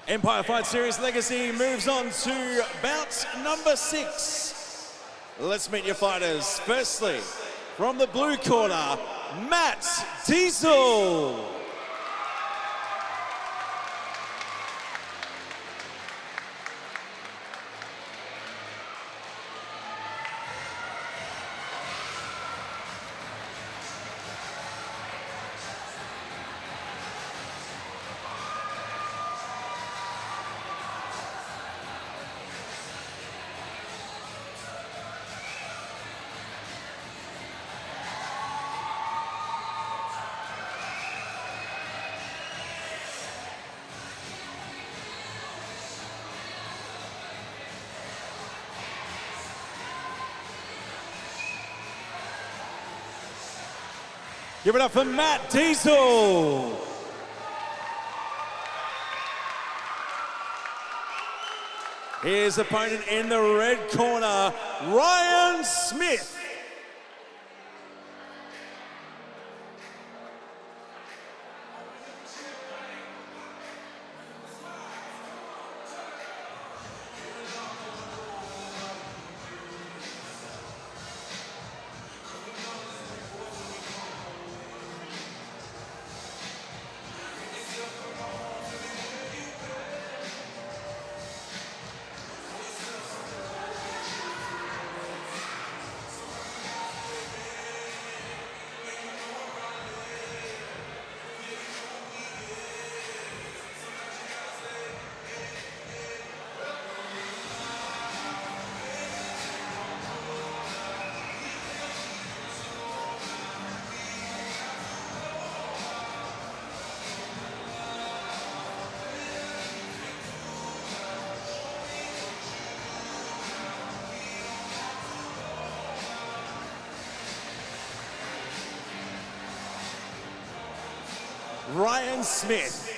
Empire Fight Series Legacy moves on to bout number 6. Let's meet your fighters. Firstly, from the blue corner, Matt Diesel. Give it up for Matt Diesel. His opponent in the red corner, Ryan Smith. Ryan Smith.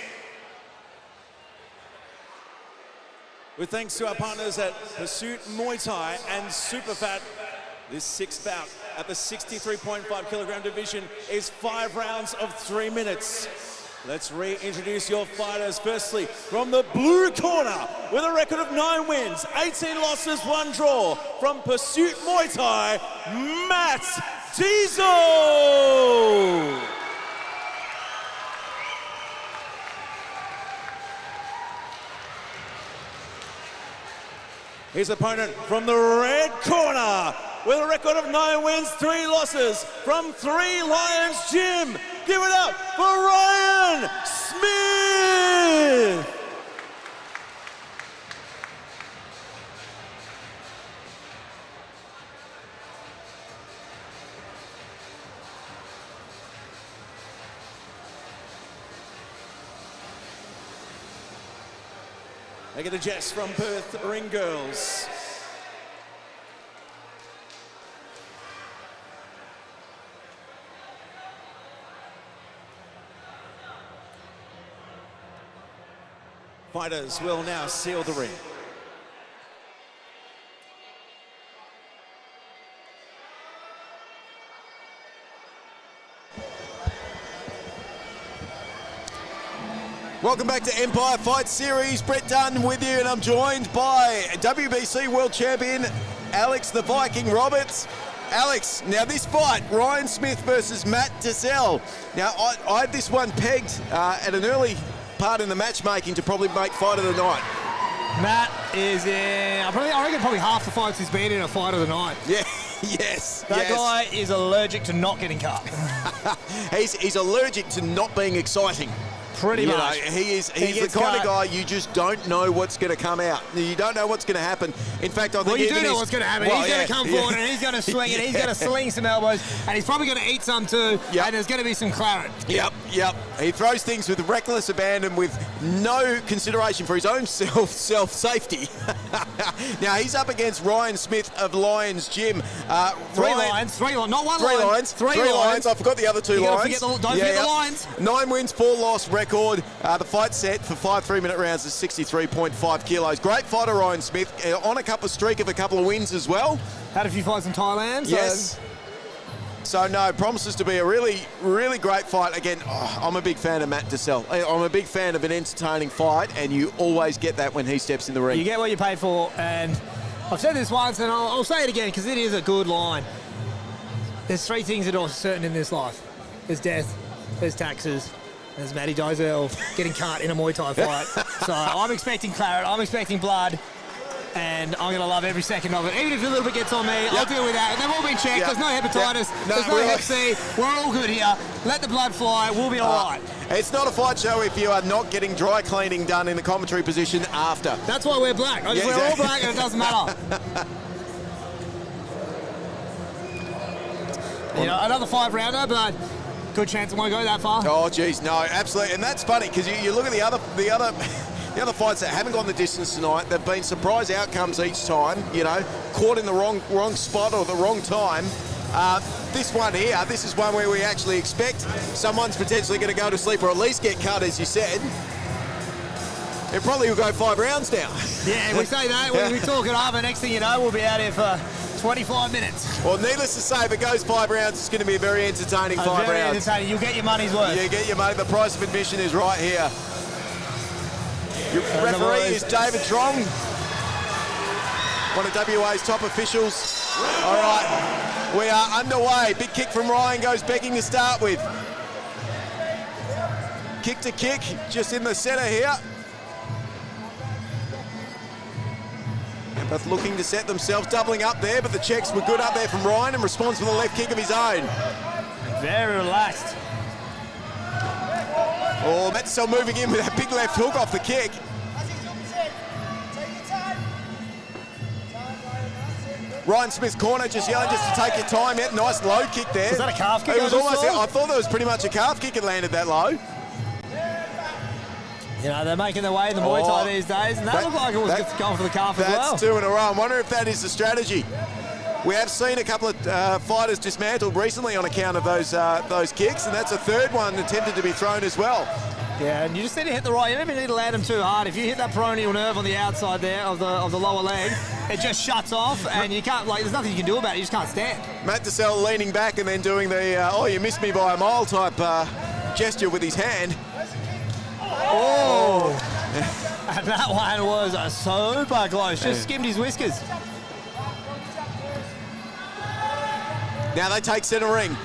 With thanks to our partners at Pursuit Muay Thai and Superfat, this 6th bout at the 63.5 kilogram division is 5 rounds of 3 minutes. Let's reintroduce your fighters. Firstly, from the blue corner, with a record of 9 wins, 18 losses, 1 draw, from Pursuit Muay Thai, Matt Diesel. His opponent from the red corner, with a record of 9 wins, 3 losses, from 3 Lions Gym. Give it up for Ryan Smith. They get the Jess from Perth Ring Girls. Fighters will now seal the ring. Welcome back to Empire Fight Series. Brett Dunn with you, and I'm joined by WBC World Champion Alex the Viking Roberts. Alex, now this fight, Ryan Smith versus Matt Diesel. Now, I had this one pegged at an early part in the matchmaking to probably make fight of the night. Matt is in, I reckon probably half the fights he's been in a fight of the night. Yeah, yes. That guy is allergic to not getting cut. He's allergic to not being exciting. Pretty much. He's the kind of guy you just don't know what's going to come out. You don't know what's going to happen. In fact, I think you do know what's going to happen. He's going to come forward and he's going to swing and he's going to sling some elbows and he's probably going to eat some too. Yep. And there's going to be some claret. Yep. He throws things with reckless abandon, with no consideration for his own self-safety. Now he's up against Ryan Smith of Lions Gym. Three lines, not one three line. Lines. Three lines. I forgot the other 2 lines. Don't forget the lines. 9 wins, 4 loss record. The fight set for 5 3-minute rounds is 63.5 kilos. Great fighter, Ryan Smith, on a streak of a couple of wins as well. Had a few fights in Thailand. Yes. So, no, promises to be a really, really great fight. Again, I'm a big fan of Matt DeSalle. I'm a big fan of an entertaining fight, and you always get that when he steps in the ring. You get what you pay for, and I've said this once, and I'll say it again because it is a good line. There's three things that are certain in this life. There's death, there's taxes, there's Matty Dizell getting cut in a Muay Thai fight. So I'm expecting claret, I'm expecting blood, and I'm going to love every second of it. Even if a little bit gets on me, I'll deal with that. They've all been checked. There's no hepatitis. There's no Hep C. We're all good here. Let the blood fly. We'll be all right. It's not a fight show if you are not getting dry cleaning done in the commentary position after. That's why we're black. We're all black and it doesn't matter. You know, another 5-rounder, but good chance it won't go that far. Oh, geez, no, absolutely. And that's funny because you look at the other fights that haven't gone the distance tonight. They've been surprise outcomes each time. You know, caught in the wrong spot or the wrong time. This one here, this is one where we actually expect someone's potentially going to go to sleep or at least get cut, as you said. It probably will go 5 rounds now. Yeah, we say that. We talk it up, and next thing you know, we'll be out here for 25 minutes. Well, needless to say, if it goes 5 rounds, it's going to be a very entertaining 5 rounds. Very entertaining. You'll get your money's worth. You get your money. The price of admission is right here. Your referee is David Trong, one of WA's top officials. All right, we are underway. Big kick from Ryan goes begging to start with. Kick to kick, just in the centre here. They're both looking to set themselves, doubling up there, but the checks were good up there from Ryan in response with a left kick of his own. Very relaxed. Oh, Metzell moving in with that big left hook off the kick. Ryan Smith's corner just yelling just to take your time. Yeah, nice low kick there. Was that a calf kick? It was almost. I thought that was pretty much a calf kick. It landed that low. You know, they're making their way in the Muay Thai these days, and that looked like it was going for the calf as well. That's 2 in a row. I wonder if that is the strategy. We have seen a couple of fighters dismantled recently on account of those kicks, and that's a third one attempted to be thrown as well. Yeah, and you just need to hit the right. You don't even need to land them too hard. If you hit that peroneal nerve on the outside there of the lower leg, it just shuts off, and you can't, like, there's nothing you can do about it. You just can't stand. Matt DeSalle leaning back and then doing the "oh, you missed me by a mile" type gesture with his hand. Oh! And that one was super close. Just skimmed his whiskers. Now they take centre ring.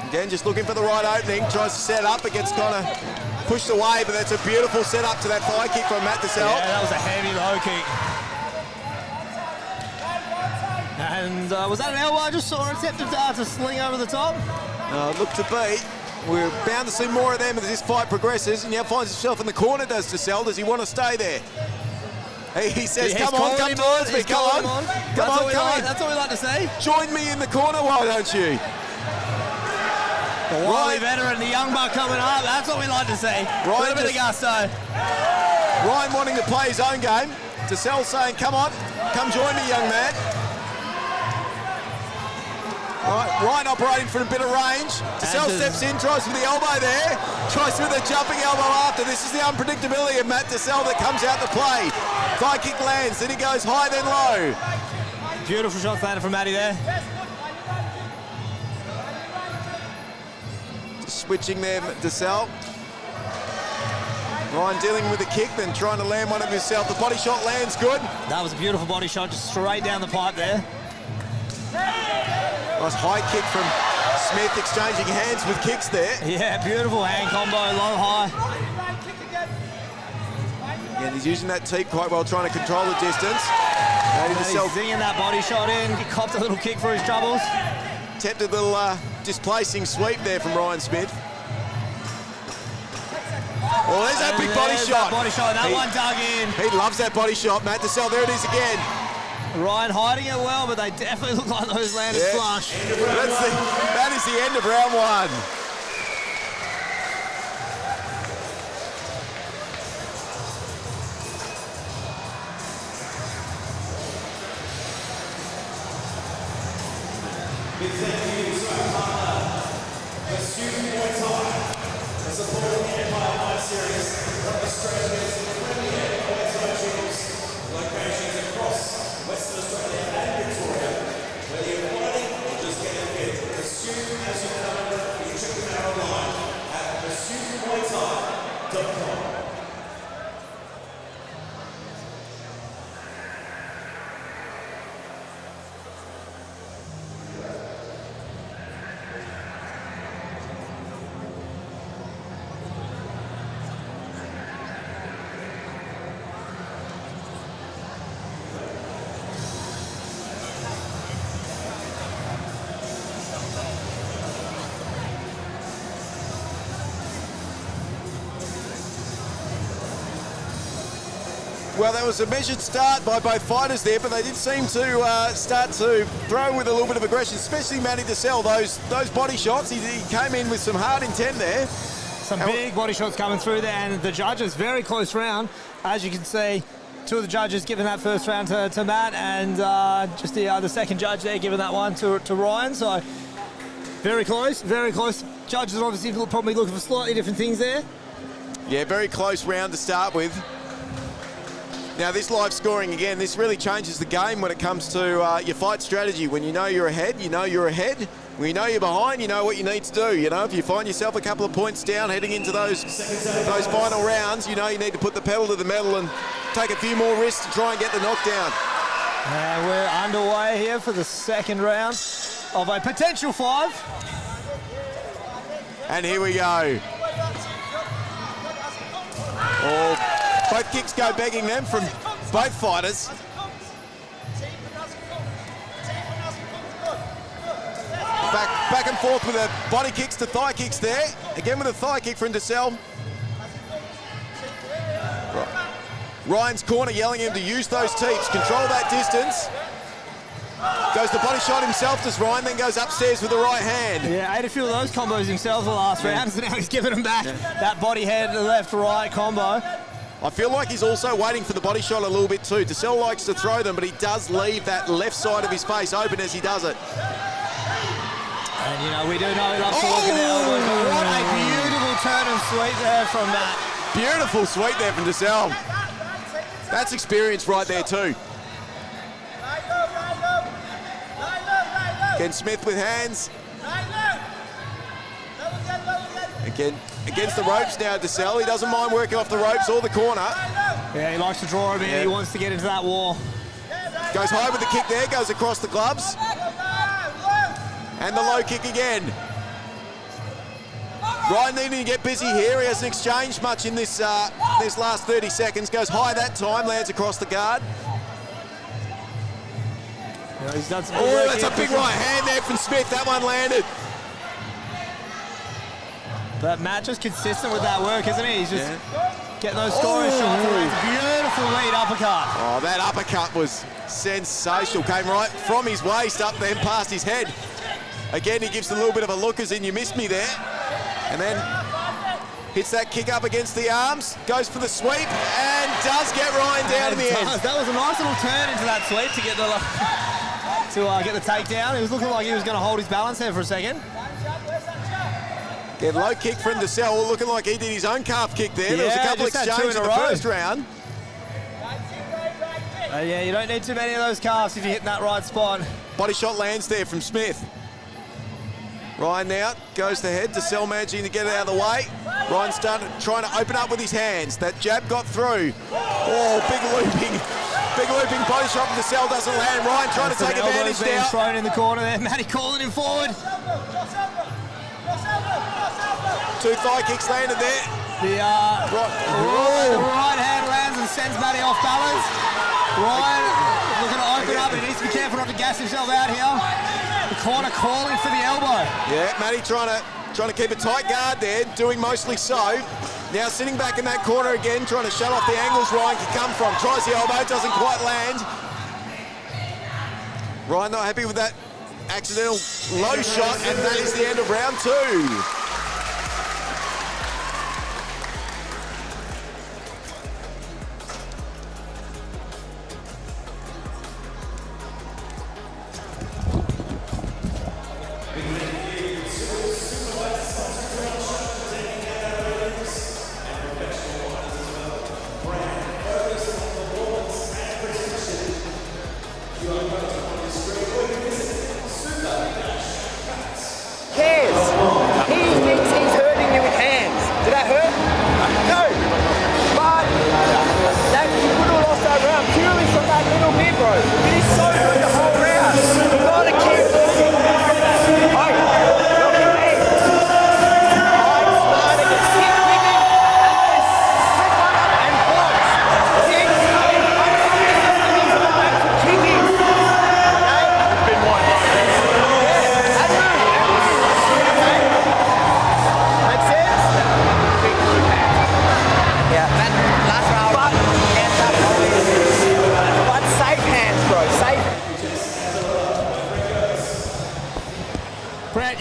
Again, just looking for the right opening. Tries to set up. It gets kind of pushed away, but that's a beautiful setup to that thigh kick from Matt DeSalle. Yeah, that was a heavy low kick. And was that an elbow? I just saw it attempted to sling over the top. Looked to be. We're bound to see more of them as this fight progresses. And now finds himself in the corner, does DeSalle. Does he want to stay there? He says, come on, come towards me, come on. Come on, come on. That's what we like to say. Join me in the corner, why don't you? The wily veteran, the young buck coming up. That's what we like to see. A little bit of gusto. Ryan wanting to play his own game. DeSalle saying, come on, come join me, young man. Right, Ryan operating from a bit of range. DeSalle steps in, tries with the elbow there. Tries with a jumping elbow after. This is the unpredictability of Matt DeSalle that comes out to play. Thigh kick lands, then he goes high, then low. Beautiful shots landed from Matty there. Just switching there, DeSalle. Ryan dealing with the kick, then trying to land one of himself. The body shot lands good. That was a beautiful body shot, just straight down the pipe there. Nice high kick from Smith, exchanging hands with kicks there. Yeah, beautiful hand combo, low, high. Yeah, he's using that teep quite well, trying to control the distance. He's zinging that body shot in, he copped a little kick for his troubles. Tempted little displacing sweep there from Ryan Smith. Oh, there's that big body shot. That one dug in. He loves that body shot, Matt DeSalle. There it is again. Ryan hiding it well, but they definitely look like those landed flush. That is the end of round one. Big thank you to our partner, the Student Muay Thai, for supporting the Empire Fight Series, one of Australia's premier Muay Thai gyms, locations across Western Australia and Victoria, whether you're fighting or just getting fit. As soon as you come in, you can check them out online at pursuitmuaythai.com. Well, that was a measured start by both fighters there, but they did seem to start to throw with a little bit of aggression, especially Matty DeSalle. Those body shots, he came in with some hard intent there. Some big body shots coming through there, and the judges, very close round. As you can see, two of the judges giving that first round to Matt, and just the second judge there giving that one to Ryan. So very close, very close. Judges obviously probably looking for slightly different things there. Yeah, very close round to start with. Now, this live scoring, again, this really changes the game when it comes to your fight strategy. When you know you're ahead, you know you're ahead. When you know you're behind, you know what you need to do. You know, if you find yourself a couple of points down heading into those final rounds, you know you need to put the pedal to the metal and take a few more risks to try and get the knockdown. And we're underway here for the second round of a potential 5. And here we go. Oh, both kicks go begging them from both fighters. Back and forth with the body kicks to thigh kicks there. Again with a thigh kick from DeSalle. Ryan's corner yelling at him to use those teeps, control that distance. Goes the body shot himself, does Ryan, then goes upstairs with the right hand. Yeah, ate a few of those combos himself the last round, so now he's giving them back. That body head, left, right combo. I feel like he's also waiting for the body shot a little bit too. DeSalle likes to throw them, but he does leave that left side of his face open as he does it. And, you know, we do know he loves to look at the elbows. But what a beautiful turn and sweep there from Matt. Beautiful sweep there from DeSalle. That's experience right there too. Again, Smith with hands. Again, against the ropes now, DeSalle. He doesn't mind working off the ropes or the corner. Yeah, he likes to draw him in. Yeah. He wants to get into that wall. Goes high with the kick there, goes across the gloves. And the low kick again. Ryan needing to get busy here. He hasn't exchanged much in this last 30 seconds. Goes high that time, lands across the guard. Yeah, he's done some that's a big right hand there from Smith. That one landed. But Matt just consistent with that work, isn't he? He's just getting those scoring shots. It's a beautiful lead uppercut. Oh, that uppercut was sensational. Came right from his waist up then past his head. Again, he gives a little bit of a look as in you missed me there. And then hits that kick up against the arms, goes for the sweep, and does get Ryan down in the end. That was a nice little turn into that sweep to get the takedown. He was looking like he was going to hold his balance there for a second. Get low kick from DeSalle, looking like he did his own calf kick there. Yeah, there was a couple exchanges in the first round. Yeah, you don't need too many of those calves if you're hitting that right spot. Body shot lands there from Smith. Ryan now goes to head. DeSalle managing to get it out of the way. Ryan trying to open up with his hands. That jab got through. Oh, big looping body shot from DeSalle doesn't land. Ryan trying to take advantage now. Thrown in the corner there. Matty calling him forward. Two thigh kicks landed there. The right hand lands and sends Matty off balance. Ryan looking to open up. He needs to be careful not to gas himself out here. The corner calling for the elbow. Yeah, Matty trying to keep a tight guard there, doing mostly so. Now sitting back in that corner again, trying to shut off the angles Ryan can come from. Tries the elbow, doesn't quite land. Ryan not happy with that accidental low shot, and that is the end of round 2. You are going to on the screen, or you can visit super-fats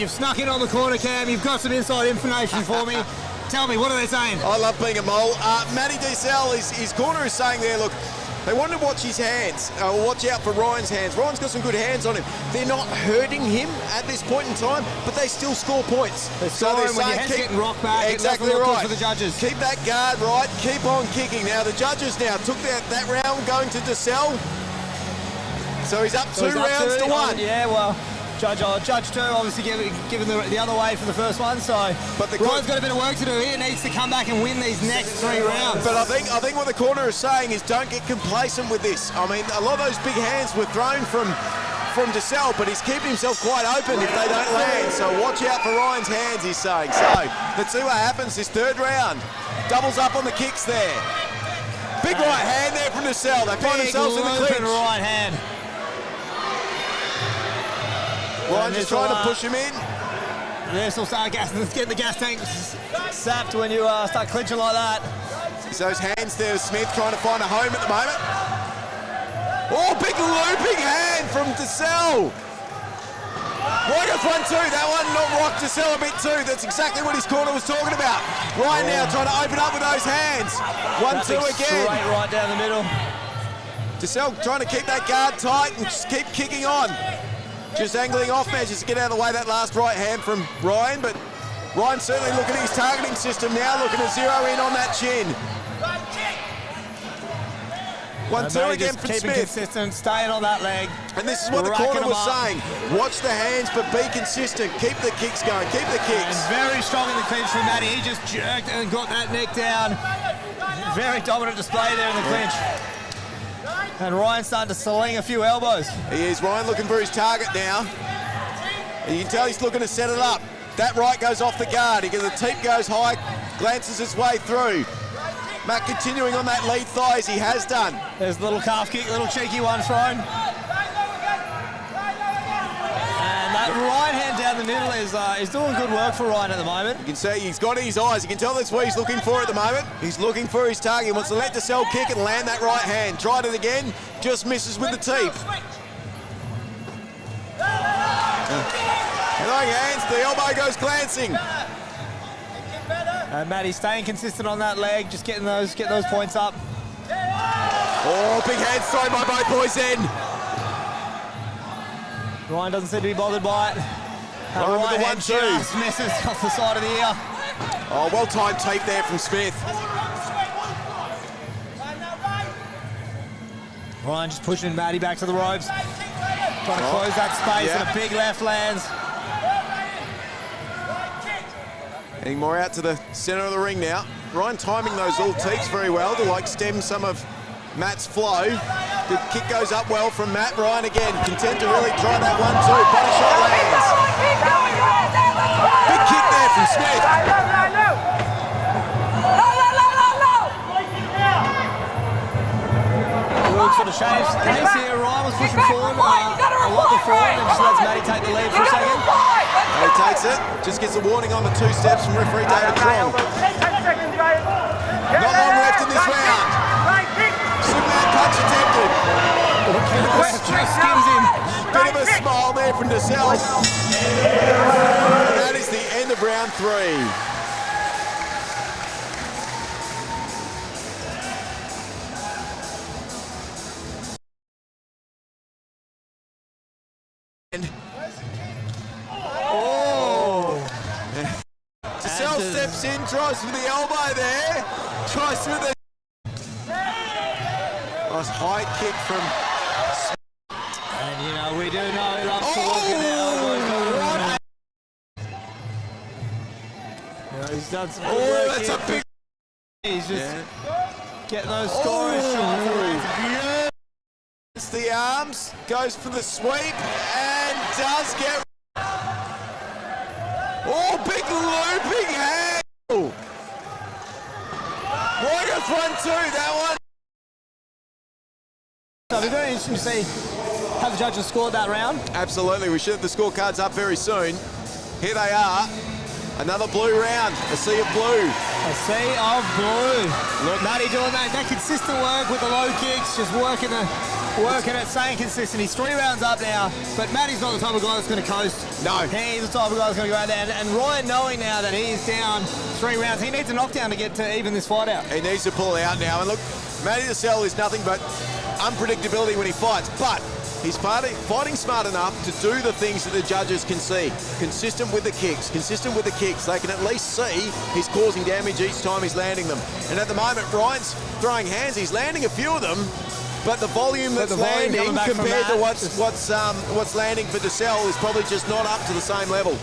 you've snuck in on the corner cam. You've got some inside information for me. Tell me, what are they saying? I love being a mole. Matty DeSalle, his corner is saying there, look, they want to watch his hands. Watch out for Ryan's hands. Ryan's got some good hands on him. They're not hurting him at this point in time, but they still score points. They're saying when your head's getting rocked back, exactly it right. For the judges. Keep that guard right. Keep on kicking. Now the judges took that round going to DeSalle. So he's up two rounds to one. Yeah, well, Judge 2 obviously given the other way for the first one, so but Ryan's got a bit of work to do here. Needs to come back and win these next 3 rounds. But I think what the corner is saying is don't get complacent with this. I mean, a lot of those big hands were thrown from DeSalle, but he's keeping himself quite open if they don't land. So watch out for Ryan's hands, he's saying. So let's see what happens this 3rd round. Doubles up on the kicks there. Big right hand there from DeSalle. They find themselves in the clinch. Right hand. Ryan just trying to push him in. This will start getting the gas tank sapped when you start clinching like that. So those hands there, Smith trying to find a home at the moment. Oh, big looping hand from DeSalle. Ryan goes 1-2. That one not rocked DeSalle a bit too. That's exactly what his corner was talking about. Ryan now trying to open up with those hands. 1-2 again. Straight right down the middle. DeSalle trying to keep that guard tight and just keep kicking on. Just angling off measures to get out of the way that last right hand from Ryan, but Ryan certainly looking at his targeting system now, looking to zero in on that chin. 1-2 again from keeping Smith. Consistent, staying on that leg. And this is what the corner was saying. Watch the hands, but be consistent. Keep the kicks going, keep the kicks. And very strong in the clinch from Matty. He just jerked and got that neck down. Very dominant display there in the clinch. And Ryan's starting to sling a few elbows. He is. Ryan looking for his target now. You can tell he's looking to set it up. That right goes off the guard. The teep goes high, glances his way through. Matt continuing on that lead thigh as he has done. There's a little calf kick, little cheeky one thrown. And that right hand down the middle is doing good work for Ryan at the moment. You can see he's got his eyes. You can tell that's what he's looking for at the moment. He's looking for his target. He wants to let DeSalle kick and land that right hand. Tried it again, just misses with the teep. Throwing hands, the elbow goes glancing. And Matty staying consistent on that leg, just getting those points up. Oh, big hands thrown by both boys then. Ryan doesn't seem to be bothered by it. Ryan with the 1-2. Just misses off the side of the ear. Oh, well-timed tape there from Smith. Ryan just pushing Matty back to the ropes. Trying to close that space, and a big left lands. Heading more out to the centre of the ring now. Ryan timing those all teeps very well to stem some of Matt's flow. The kick goes up well from Matt. Ryan again, content to really try that 1-2. Body shot lands. Big kick there from Smith. Luke sort of changed pace here. Ryan was pushing forward a lot before, and just lets Matty take the lead for a second. He takes it, just gets a warning on the 2 steps from referee David Trong. Not long left in this round. Superman punch attempted. Bit of a smile there from DeSalle. And that is the end of round 3. DeSalle steps in, tries with the elbow there. Tries with the nice high kick from. And we do know he loves to look at the elbows. He's done some good work that's here. a big. He's just getting those scoring shots. It's the arms, goes for the sweep, and does get. Oh, big looping hand! Warriors 1-2, that one. So it'll be very interesting to see how the judges scored that round. Absolutely, we should have the scorecards up very soon. Here they are. Another blue round, a sea of blue. A sea of blue. Look, Matty doing that consistent work with the low kicks, just working the working it, staying consistent. He's 3 rounds up now, but Matty's not the type of guy that's going to coast. No. He's the type of guy that's going to go out there. And Ryan, knowing now that he is down 3 rounds, he needs a knockdown to get to even this fight out. He needs to pull out now. And look, Matty DeSalle is nothing but unpredictability when he fights, but he's fighting smart enough to do the things that the judges can see. Consistent with the kicks, consistent with the kicks. They can at least see he's causing damage each time he's landing them. And at the moment, Ryan's throwing hands. He's landing a few of them, but the volume that's landing compared to what's landing for DeSalle is probably just not up to the same level.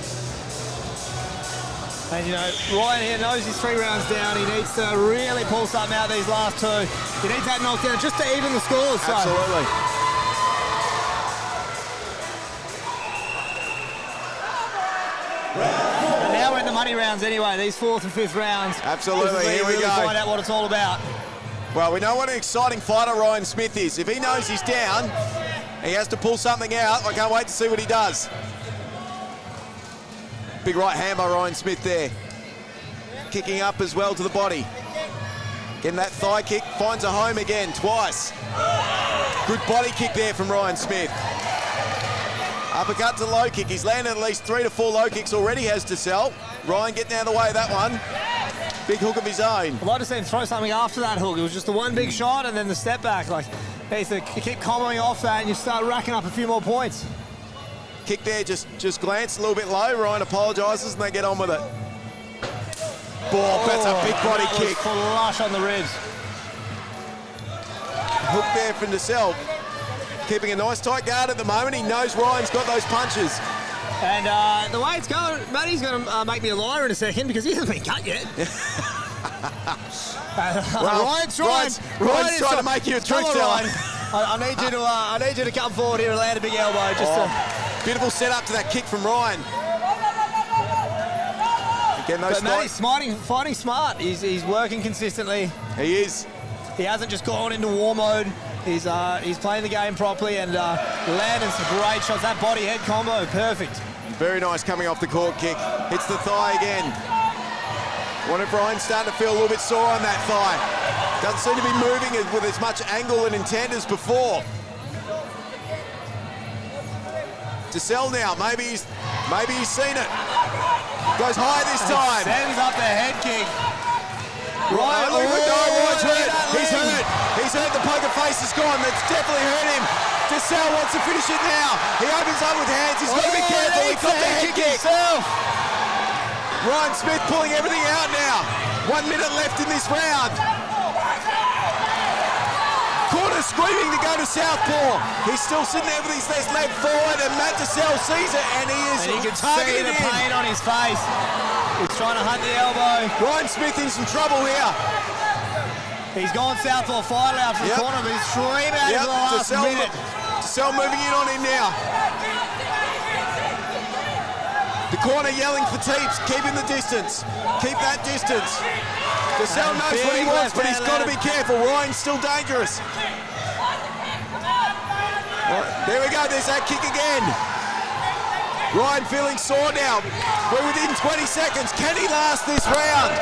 And you know, Ryan here knows he's 3 rounds down. He needs to really pull something out these last 2. He needs that knockdown just to even the scores. So. Absolutely. And now we're in the money rounds anyway, these 4th and 5th rounds. Absolutely, here we really go. Find out what it's all about. Well, we know what an exciting fighter Ryan Smith is. If he knows he's down, he has to pull something out. I can't wait to see what he does. Big right hand by Ryan Smith there. Kicking up as well to the body. Getting that thigh kick, finds a home again, twice. Good body kick there from Ryan Smith. Uppercut to low kick. He's landed at least 3 to 4 low kicks already, has DeSalle. Ryan getting out of the way of that one. Big hook of his own. I'd like to see him throw something after that hook. It was just the one big shot and then the step back. Like, he needs to keep comboing off that and you start racking up a few more points. Kick there, just glanced a little bit low. Ryan apologises and they get on with it. That's a big body kick. Flush on the ribs. Hook there from DeSalle. Keeping a nice tight guard at the moment. He knows Ryan's got those punches. And the way it's going, Matty's going to make me a liar in a second because he hasn't been cut yet. Ryan's trying to make you a truth teller. I need you to come forward here and land a big elbow. Beautiful setup to that kick from Ryan. Again, but Matty's fighting smart. He's working consistently. He is. He hasn't just gone into war mode. He's playing the game properly and landing some great shots. That body head combo, perfect. Very nice coming off the cork kick. Hits the thigh again. Wonder if Ryan's starting to feel a little bit sore on that thigh. Doesn't seem to be moving with as much angle and intent as before. DeSalle now, maybe he's seen it. Goes high this time. Sends up the head kick. Ryan's hurt. He's hurt. He's hurt. The poker face is gone. That's definitely hurt him. DeSalle wants to finish it now. He opens up with hands. He's got to be careful. He got the head kick. Ryan Smith pulling everything out now. 1 minute left in this round. Corner screaming to go to southpaw. He's still sitting there with his leg forward, and Matt DeSalle sees it, and he is and you can targeting see the pain on his face. He's trying to hunt the elbow. Ryan Smith in some trouble here. He's gone southpaw finally after the corner, but he's screaming out in the last minute. DeSalle moving in on him now. The corner yelling for Teeps, keeping the distance. Keep that distance. DeSalle knows what he wants, but he's got to be careful. Ryan's still dangerous. There we go, there's that kick again. Ryan feeling sore now. We're within 20 seconds. Can he last this round?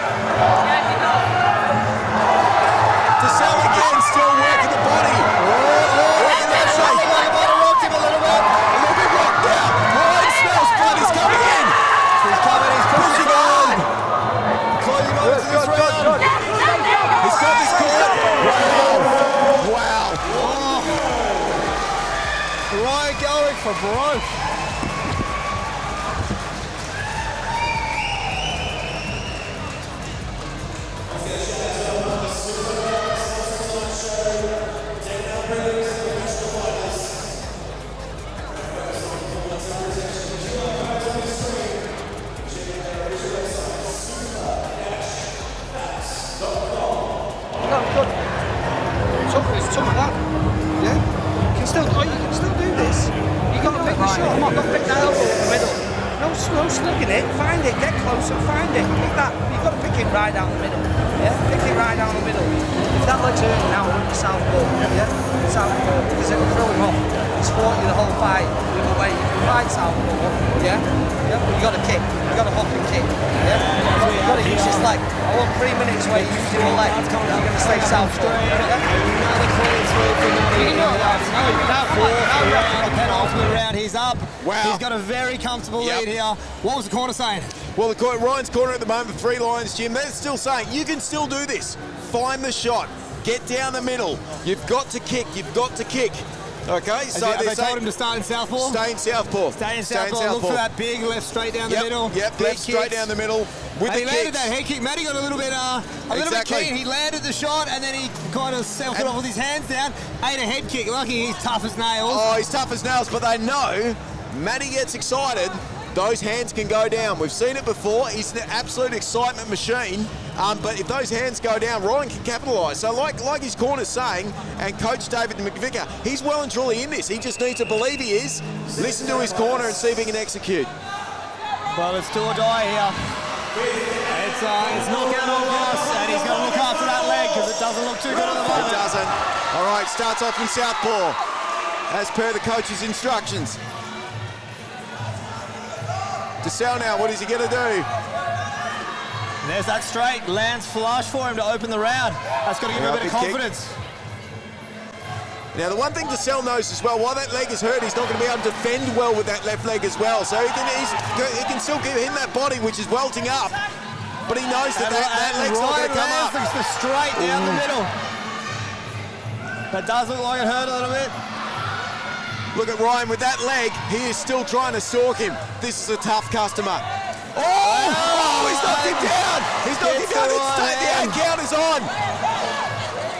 DeSalle again, still working the body. Working that shake. Rocked him a little bit. A little bit rocked now. Ryan smells blood. He's coming in. He's coming. He's pushing on. Closing over to this round. He's got this caught. Wow. Ryan going for broke. Something like that. Yeah? You can still do this. You got to pick the shot. Not pick that elbow in the middle. No slugging it. Find it. Get closer. Find it. Pick that. You've got to pick it right down the middle. Yeah? Pick it right down the middle. If that leg's hurting now, we're in the southpaw. Yeah? Southpaw. Because it'll throw him off. He's fought you the whole fight. The other way. You can fight southpaw. Yeah? Yeah? But you got to kick. You got to hop and kick. Yeah? So you got to use his leg. I won't 3 minutes where you use your leg, you're going to stay southpaw. Another clean sweep for Matty. The penultimate round, he's up. Wow. He's got a very comfortable lead here. What was the corner saying? Well, Ryan's corner at the moment, 3 lines, Jim. They're still saying you can still do this. Find the shot. Get down the middle. You've got to kick. You've got to kick. Okay, so they told him to start in southpaw? Stay in southpaw. Stay in southpaw. Look for that big left straight down the middle. Yep, Big left straight down the middle with the he landed that head kick. Matty got a little bit keen. He landed the shot and then he kind of selfed it off with his hands down. Ate a head kick. Lucky he's tough as nails. Oh, he's tough as nails, but they know Matty gets excited. Those hands can go down. We've seen it before. He's an absolute excitement machine. But if those hands go down, Ryan can capitalise. So like his corner's saying, and Coach David McVicker, he's well and truly in this. He just needs to believe he is, listen to his corner and see if he can execute. Well, it's do or die here. It's knockout or loss, and he's got to look after that leg because it doesn't look too good at the moment. It doesn't. All right, starts off in southpaw, as per the coach's instructions. DeSalle now, what is he going to do? There's that straight, lands flush for him to open the round. That's got to give him a bit of confidence. Now, the one thing DeSalle knows as well, while that leg is hurt, he's not going to be able to defend well with that left leg as well. So he can still give him that body, which is welting up. But he knows that leg's not going to come up. The straight down the middle. That does look like it hurt a little bit. Look at Ryan with that leg. He is still trying to stalk him. This is a tough customer. Oh, he's knocked him down. He's knocked him down. The 8 count is on.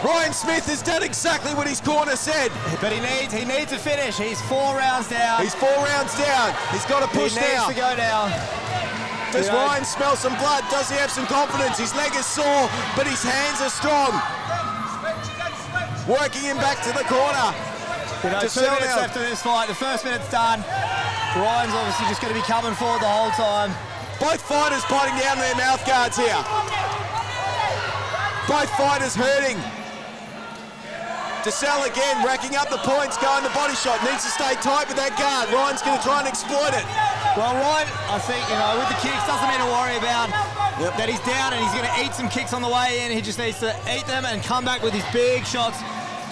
Ryan Smith has done exactly what his corner said. But he needs a finish. He's 4 rounds down. He's 4 rounds down. He's got to push now. He needs to go now. Does Ryan smell some blood? Does he have some confidence? His leg is sore, but his hands are strong. Working him back to the corner. 2 minutes left of this fight. The first minute's done. Ryan's obviously just going to be coming forward the whole time. Both fighters biting down their mouth guards here. Both fighters hurting. DeSalle again, racking up the points, going the body shot. Needs to stay tight with that guard. Ryan's going to try and exploit it. Well, Ryan, I think, with the kicks, doesn't need to worry about that he's down and he's going to eat some kicks on the way in. He just needs to eat them and come back with his big shots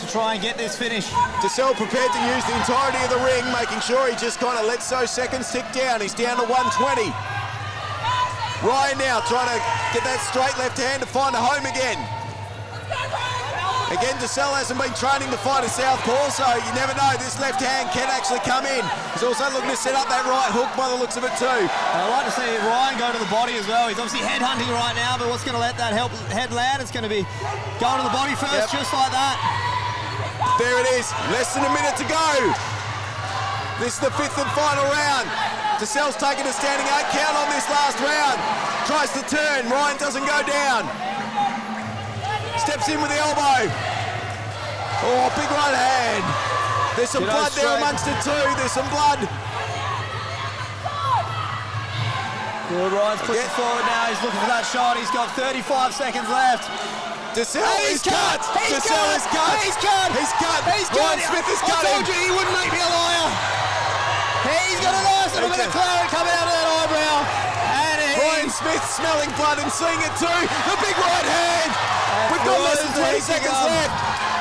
to try and get this finish. DeSalle prepared to use the entirety of the ring, making sure he just kind of lets those seconds tick down. He's down to 120. Ryan now trying to get that straight left hand to find a home again. Again, DeSalle hasn't been training to fight a southpaw, so you never know. This left hand can actually come in. He's also looking to set up that right hook by the looks of it too. I'd like to see Ryan go to the body as well. He's obviously head hunting right now, but what's going to let that head land? It's going to be going to the body first, just like that. There it is, less than a minute to go. This is the 5th and final round. DeSalle's taking a standing 8 count on this last round. Tries to turn, Ryan doesn't go down. Steps in with the elbow. Oh, big right hand. There's some blood there amongst it too. There's some blood. Good, Ryan's pushing forward now. He's looking for that shot. He's got 35 seconds left. DeSalle is cut. DeSalle is cut. He's cut. He's cut. He's cut. Ryan Smith is cutting. I told you he wouldn't make me a liar. He's got a nice little bit of clarity coming out of that eyebrow. And Ryan Smith smelling blood and seeing it too. The big right hand. We've got less than 20 seconds left.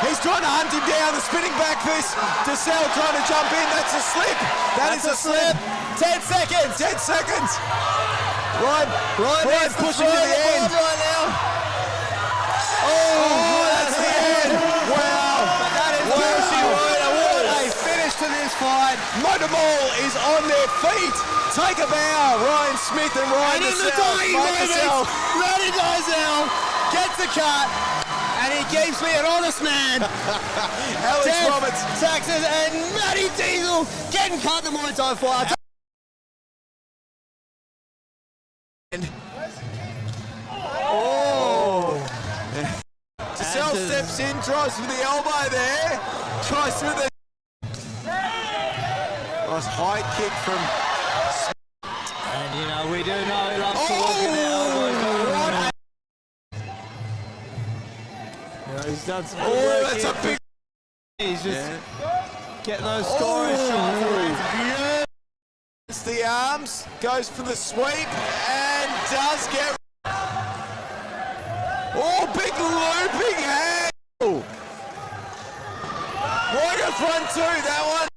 He's trying to hunt him down. The spinning back fist. DeSalle trying to jump in. That's a slip. That's a slip. 10 seconds. 10 seconds. Ryan pushing to the end. Right now. Oh, that's the end. Wow. But that is where she would. What a finish to this fight. Motor Mall is on their feet. Take a bow. Ryan Smith and Ryan And in the dying moments, Matty DeSalle gets the cut. And he keeps me an honest man. Alex Roberts. Saxon and Matty Diesel getting cut in the Muay Thai fight. DeSalle steps in, tries with the elbow there. Tries with the nice high kick from. And we do know he loves to look at the elbows. He's done some good work that's here. a big. He's just getting those scoring shots. It's the arms, goes for the sweep, and does get. Oh, big looping hand. Warrior front two, that one.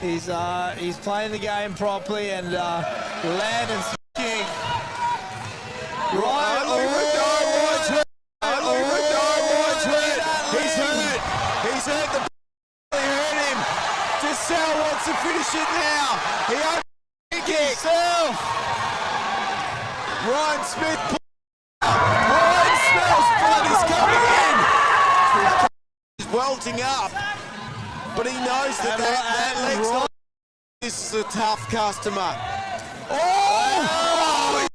He's playing the game properly and landing kick. Right, Only with no watch hurt. Only with no watch hurt. He's hurt. He's hurt. The hurt him. Giselle wants to finish it now. He opens kick. Ryan Smith. Ryan smells blood. He's coming in. He's welting up, but he knows that that leg's not. This is a tough customer. Oh!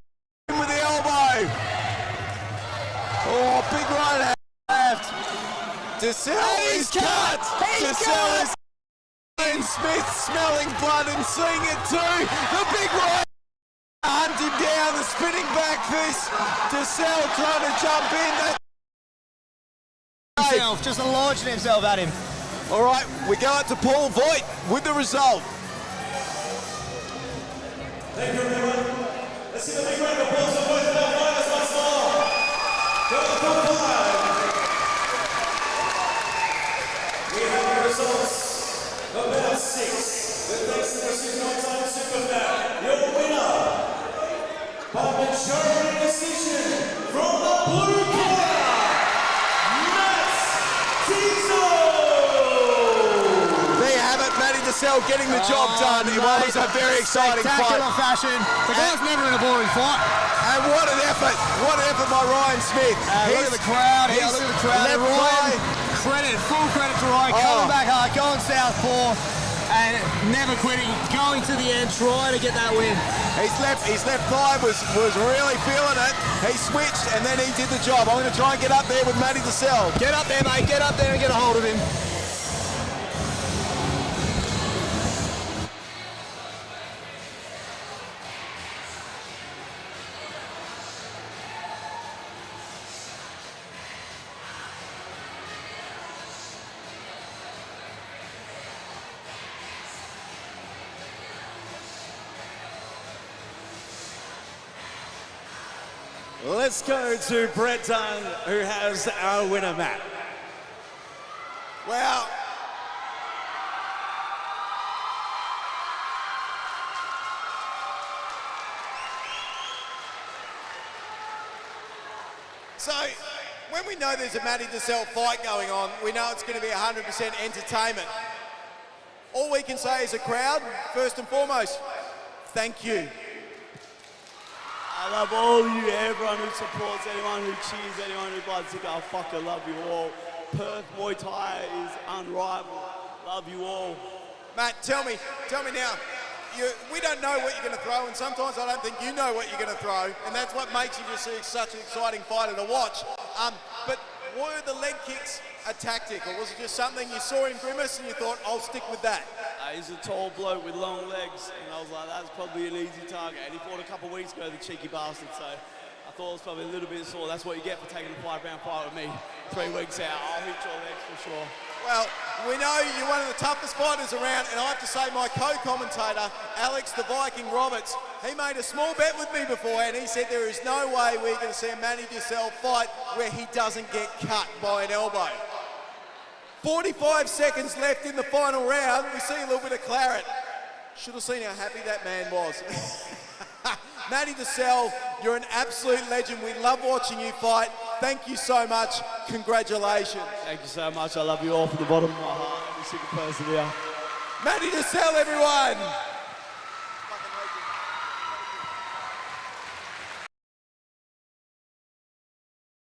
He's with the elbow. Oh, big right hand left. Giselle is cut. Giselle is and Smith smelling blood and seeing it too. The big right hunt him down. The spinning back fist. Giselle trying to jump in. Himself, just launching himself at him. All right, we go out to Paul Voigt with the result. Thank you, everyone. Let's see the big round of applause for both of our fighters once more. Go to the top five. We have the results of bout 6. With thanks to the Super Superfat, your winner by majority decision from the blue corner, Matt Tizo. There you have it, Matty Giselle getting the job done. It was a very exciting fight. Spectacular fashion. The guy's never in a boring fight. And what an effort. What an effort by Ryan Smith. Look at the crowd here. Look at the crowd. Left Ryan, thigh. full credit to Ryan. Coming back hard, going southpaw, and never quitting, going to the end, trying to get that win. His left thigh was really feeling it. He switched and then he did the job. I'm going to try and get up there with Matty Giselle. Get up there, mate. Get up there and get a hold of him. Let's go to Brett Dunn, who has our winner, Matt. Well, so when we know there's a Matty Giselle fight going on, we know it's going to be 100% entertainment. All we can say as a crowd, first and foremost, thank you. I love all you, everyone who supports, anyone who cheers, anyone who buys tickets. I fucking love you all. Perth Muay Thai is unrivaled. Love you all. Matt, tell me now, we don't know what you're going to throw, and sometimes I don't think you know what you're going to throw, and that's what makes you just such an exciting fighter to watch. But were the leg kicks a tactic, or was it just something you saw in Grimace and you thought, I'll stick with that? He's a tall bloke with long legs, and I was like, that's probably an easy target. And he fought a couple of weeks ago, the cheeky bastard, so I thought it was probably a little bit sore. That's what you get for taking a 5-round fight with me. 3 weeks out, I'll hit your legs for sure. Well, we know you're one of the toughest fighters around, and I have to say my co-commentator, Alex the Viking Roberts, he made a small bet with me before, and he said there is no way we're going to see a Matty Giselle fight where he doesn't get cut by an elbow. 45 seconds left in the final round. We see a little bit of claret. Should have seen how happy that man was. Matty Giselle, you're an absolute legend. We love watching you fight. Thank you so much. Congratulations. Thank you so much. I love you all from the bottom of my heart. Every single person here. Matty Giselle, everyone.